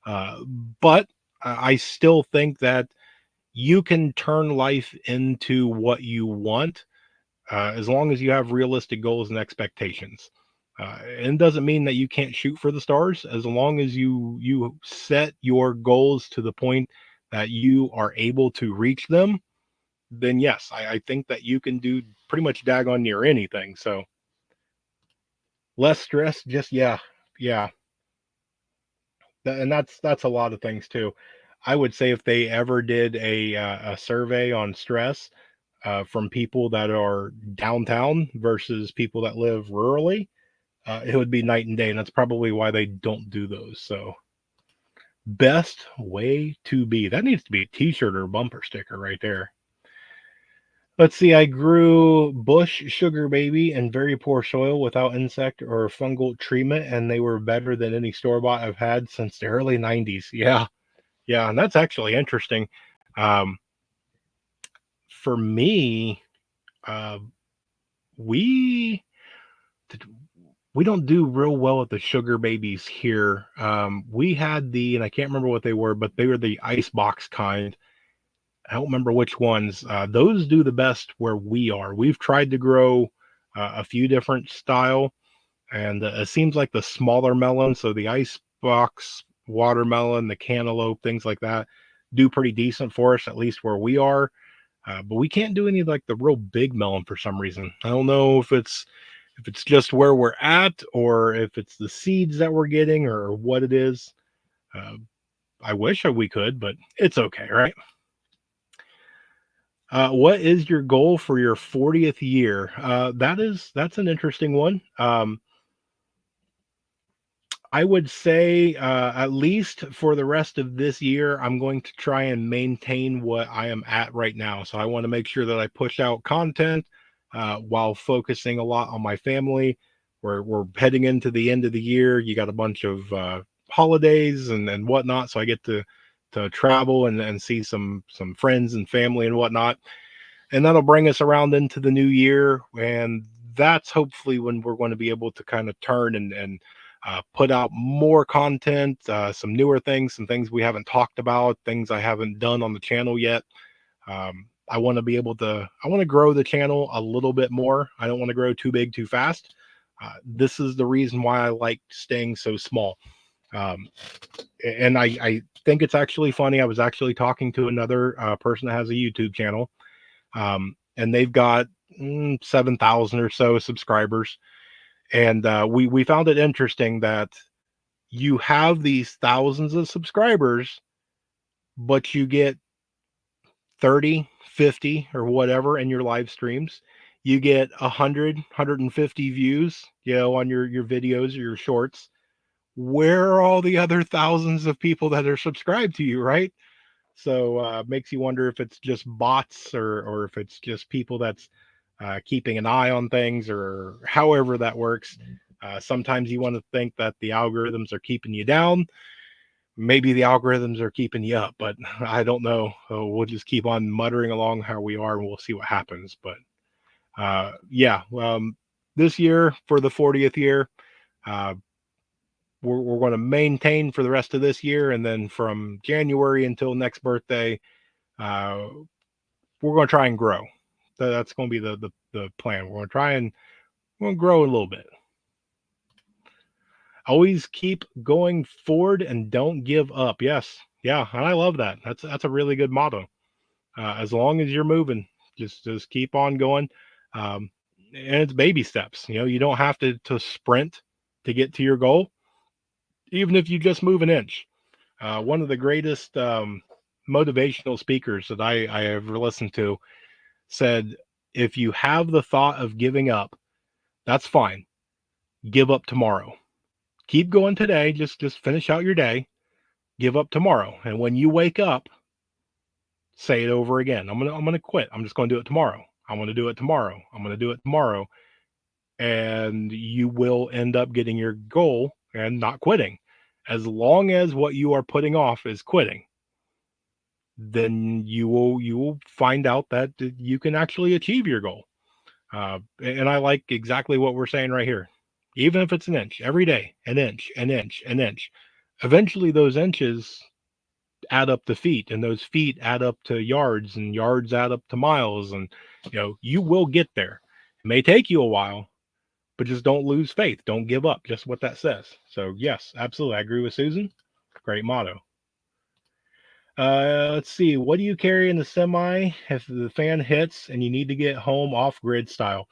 Uh, but I still think that you can turn life into what you want as long as you have realistic goals and expectations. And it doesn't mean that you can't shoot for the stars as long as you set your goals to the point that you are able to reach them. Then yes, I think that you can do pretty much daggone near anything. So less stress, just yeah, and that's a lot of things too. I would say if they ever did a survey on stress from people that are downtown versus people that live rurally, it would be night and day, and that's probably why they don't do those. So, best way to be. That needs to be a T-shirt or a bumper sticker right there. Let's see. I grew bush sugar baby in very poor soil without insect or fungal treatment, and they were better than any store bought I've had since the early '90s. Yeah, yeah, and that's actually interesting. Um, for me, uh, we we don't do real well with the sugar babies here. We had and I can't remember what they were, but they were the ice box kind. I don't remember which ones. Those do the best where we are. We've tried to grow a few different style, and it seems like the smaller melon, so the ice box watermelon, the cantaloupe, things like that, do pretty decent for us, at least where we are. But we can't do any like the real big melon for some reason. I don't know if it's just where we're at or if it's the seeds that we're getting or what it is. Uh, I wish we could, but it's okay, right? What is your goal for your 40th year? That's an interesting one. I would say, at least for the rest of this year, I'm going to try and maintain what I am at right now. So I want to make sure that I push out content while focusing a lot on my family. We're heading into the end of the year. You got a bunch of holidays and whatnot, so I get to travel and see some friends and family and whatnot, and that'll bring us around into the new year, and that's hopefully when we're going to be able to kind of turn and put out more content, some newer things, some things we haven't talked about, things I haven't done on the channel yet. I want to be able to I want to grow the channel a little bit more. I don't want to grow too big too fast. This is the reason why I like staying so small. um, and I think it's actually funny. I was actually talking to another person that has a YouTube channel, and they've got 7,000 or so subscribers. And we found it interesting that you have these thousands of subscribers, but you get 30, 50, or whatever in your live streams. You get 100, 150 views, on your videos or your shorts. Where are all the other thousands of people that are subscribed to you, right? So makes you wonder if it's just bots or if it's just people that's keeping an eye on things or however that works. Sometimes you want to think that the algorithms are keeping you down. Maybe the algorithms are keeping you up, but I don't know. So we'll just keep on muttering along how we are, and we'll see what happens. But yeah, this year for the 40th year, uh, we're going to maintain for the rest of this year, and then from January until next birthday, uh, we're going to try and grow. That's going to be the plan. We're going to try and we're going to grow a little bit. Always keep going forward and don't give up. Yes, yeah, and I love that. That's a really good motto. As long as you're moving, just keep on going. Um, and it's baby steps. You don't have to sprint to get to your goal, even if you just move an inch. One of the greatest motivational speakers that I ever listened to said, if you have the thought of giving up, that's fine. Give up tomorrow. Keep going today. Just finish out your day. Give up tomorrow. And when you wake up, say it over again. I'm gonna quit. I'm just gonna do it tomorrow. I'm gonna do it tomorrow. I'm gonna do it tomorrow. And you will end up getting your goal and not quitting. As long as what you are putting off is quitting, then you will find out that you can actually achieve your goal. And I like exactly what we're saying right here. Even if it's an inch every day, an inch, an inch, an inch. Eventually, those inches add up to feet, and those feet add up to yards, and yards add up to miles, and you will get there. It may take you a while, but just don't lose faith. Don't give up. Just what that says. So yes, absolutely, I agree with Susan. Great motto. Let's see. What do you carry in the semi if the fan hits and you need to get home off grid style?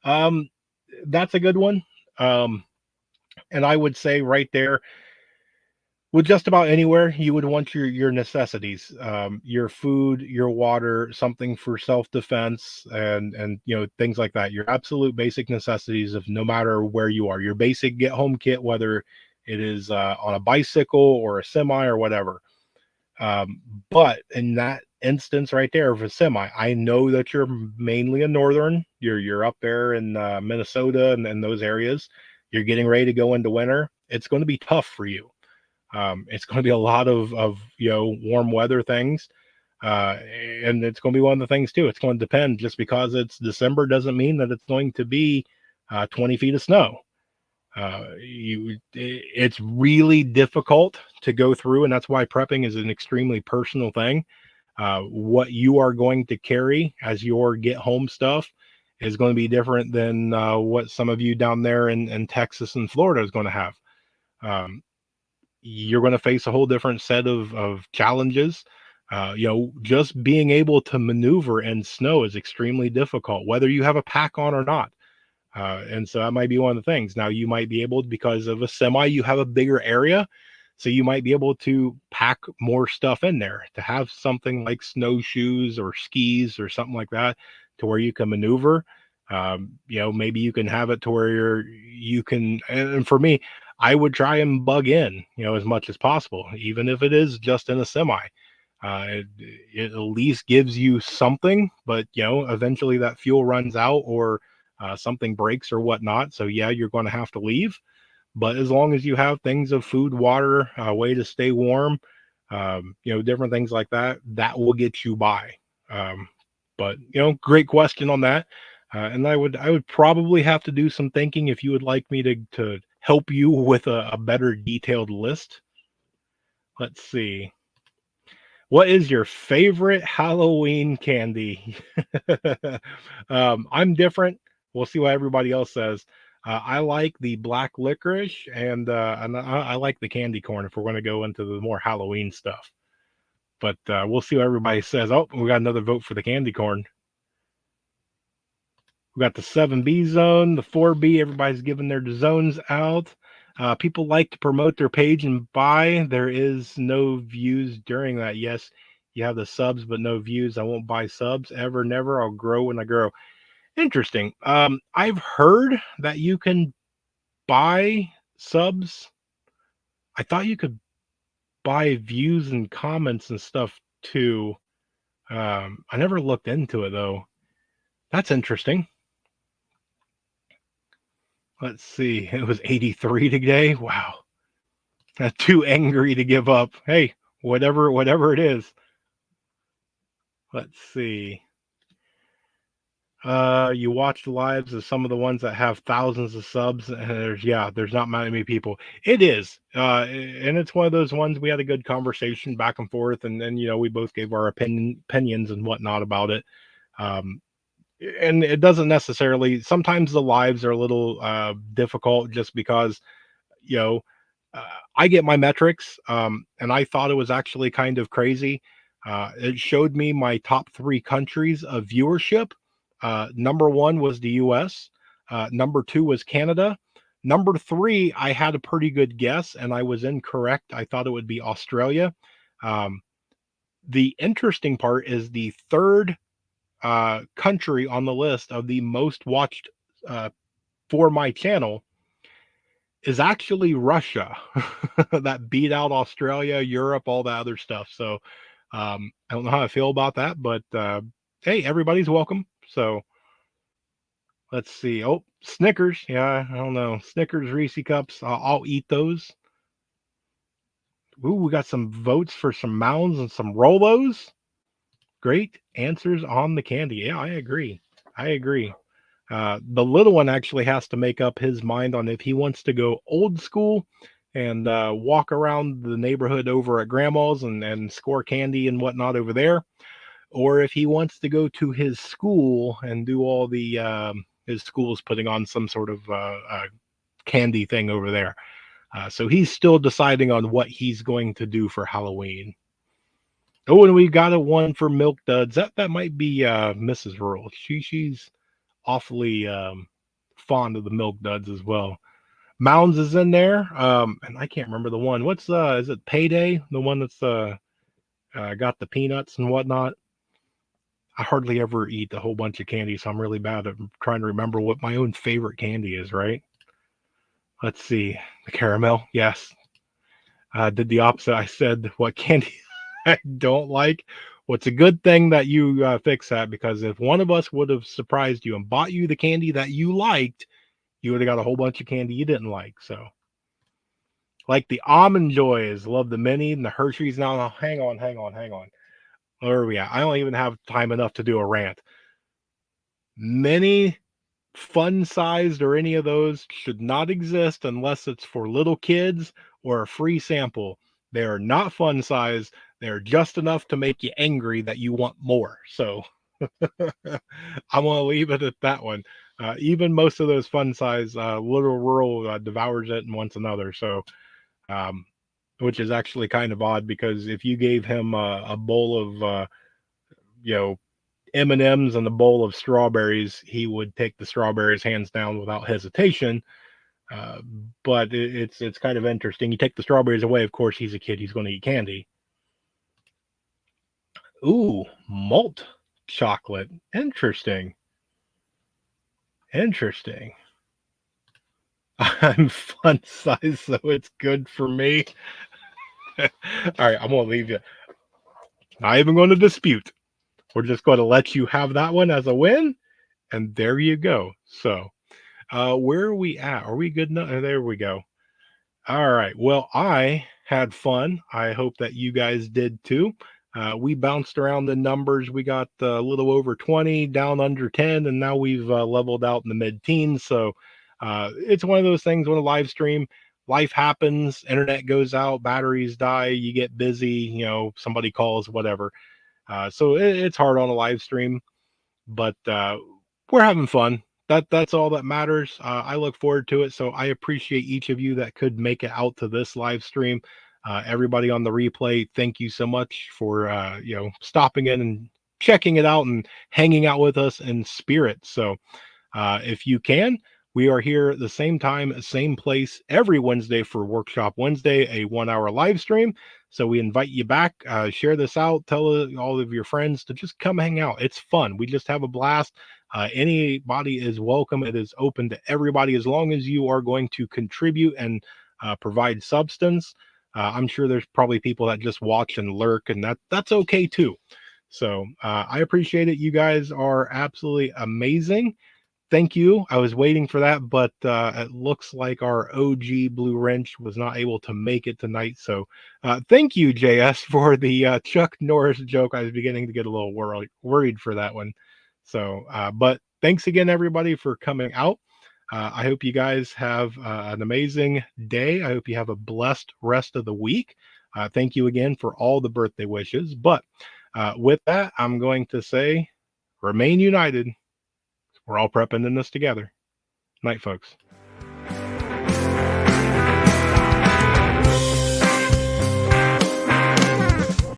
Um, that's a good one. Um, and I would say right there, with just about anywhere, you would want your necessities, your food, your water, something for self defense, and things like that. Your absolute basic necessities of no matter where you are. Your basic get home kit, whether it is on a bicycle or a semi or whatever. Um, but in that instance right there of a semi, I know that you're mainly a northern. You're up there in Minnesota and those areas. You're getting ready to go into winter. It's going to be tough for you. It's going to be a lot of warm weather things, and it's going to be one of the things too. It's going to depend. Just because it's December doesn't mean that it's going to be 20 feet of snow. It's really difficult to go through, and that's why prepping is an extremely personal thing. What you are going to carry as your get home stuff is going to be different than what some of you down there in Texas and Florida is going to have. Um, you're going to face a whole different set of challenges. Just being able to maneuver in snow is extremely difficult, whether you have a pack on or not. And so that might be one of the things. Now, you might be able, because of a semi, you have a bigger area. So you might be able to pack more stuff in there to have something like snowshoes or skis or something like that to where you can maneuver. Maybe you can have it to where you can, and for me, I would try and bug in, as much as possible, even if it is just in a semi. It at least gives you something, but eventually that fuel runs out or something breaks or whatnot. So yeah, you're going to have to leave. But as long as you have things of food, water, a way to stay warm, different things like that, that will get you by. But great question on that. And I would probably have to do some thinking if you would like me to help you with a better detailed list. Let's see. What is your favorite Halloween candy? I'm different. We'll see what everybody else says. I like the black licorice and I like the candy corn if we're going to go into the more Halloween stuff. But we'll see what everybody says. Oh, we got another vote for the candy corn. We got the 7B zone, the 4B. Everybody's giving their zones out. People like to promote their page and buy. There is no views during that. Yes, you have the subs, but no views. I won't buy subs ever, never. I'll grow when I grow. Interesting. I've heard that you can buy subs. I thought you could buy views and comments and stuff too. I never looked into it though. That's interesting. Let's see. It was 83 today. Wow. Too angry to give up. Hey, whatever it is. Let's see. You watch the lives of some of the ones that have thousands of subs, and there's not many people. It is, and it's one of those ones we had a good conversation back and forth, and then we both gave our opinions and whatnot about it. and it doesn't necessarily. Sometimes the lives are a little difficult just because you know uh, I get my metrics, and I thought it was actually kind of crazy. It showed me my top three countries of viewership. Number one was the U.S. Number two was Canada. Number three, I had a pretty good guess, and I was incorrect. I thought it would be Australia. Um, the interesting part is the third country on the list of the most watched uh, for my channel is actually Russia that beat out Australia, Europe, all that other stuff. So I don't know how I feel about that, but hey, everybody's welcome. So let's see. Oh, Snickers. Yeah, I don't know. Snickers, Reese cups. I'll eat those. Ooh, we got some votes for some Mounds and some Rolos. Great answers on the candy. Yeah, I agree. I agree. The little one actually has to make up his mind on if he wants to go old school and walk around the neighborhood over at grandma's and score candy and whatnot over there, or if he wants to go to his school and do all the his school's putting on some sort of candy thing over there. So he's still deciding on what he's going to do for Halloween. Oh, and we got a one for Milk Duds. That might be Mrs. Rural. She's awfully fond of the Milk Duds as well. Mounds is in there, and I can't remember the one. What's is it Payday? The one that's got the peanuts and whatnot. I hardly ever eat a whole bunch of candy, so I'm really bad at trying to remember what my own favorite candy is. Right? Let's see. The caramel. Yes. Did the opposite. I said what candy I don't like. What's a good thing that you fix that, because if one of us would have surprised you and bought you the candy that you liked, you would have got a whole bunch of candy you didn't like. So, like the almond joys, love the mini and the Hershey's. Now, hang on, hang on, hang on. Where are we at? I don't even have time enough to do a rant. Mini, fun sized, or any of those should not exist unless it's for little kids or a free sample. They are not fun size. They're just enough to make you angry that you want more. So I'm going to leave it at that one. Even most of those fun size, little rural devours it and wants another. So, um, which is actually kind of odd, because if you gave him a bowl of, you know, M&Ms and M's and a bowl of strawberries, he would take the strawberries hands down without hesitation. Uh, but it's kind of interesting. You take the strawberries away, of course, he's a kid. He's going to eat candy. Ooh, malt chocolate. Interesting. Interesting. I'm fun size, so it's good for me. All right, I'm going to leave you. Not even going to dispute. We're just going to let you have that one as a win. And there you go. So, where are we at? Are we good enough? There we go. All right. Well, I had fun. I hope that you guys did too. We bounced around the numbers. We got a little over 20, down under 10, and now we've leveled out in the mid teens. So it's one of those things when a live stream, life happens, internet goes out, batteries die, you get busy, somebody calls, whatever. So it's hard on a live stream, but we're having fun. That's all that matters. I look forward to it. So I appreciate each of you that could make it out to this live stream. Everybody on the replay, thank you so much for stopping in and checking it out and hanging out with us in spirit. So if you can, we are here at the same time, same place every Wednesday for Workshop Wednesday, a 1 hour live stream. So we invite you back. Share this out. Tell all of your friends to just come hang out. It's fun. We just have a blast. Anybody is welcome. It is open to everybody as long as you are going to contribute and provide substance. I'm sure there's probably people that just watch and lurk, and that's okay too. So I appreciate it. You guys are absolutely amazing. Thank you. I was waiting for that, but it looks like our OG Blue Wrench was not able to make it tonight. So thank you, JS, for the Chuck Norris joke. I was beginning to get a little worried for that one. So, but thanks again, everybody, for coming out. I hope you guys have an amazing day. I hope you have a blessed rest of the week. Thank you again for all the birthday wishes. But with that, I'm going to say, remain united. We're all prepping in this together. Night, folks.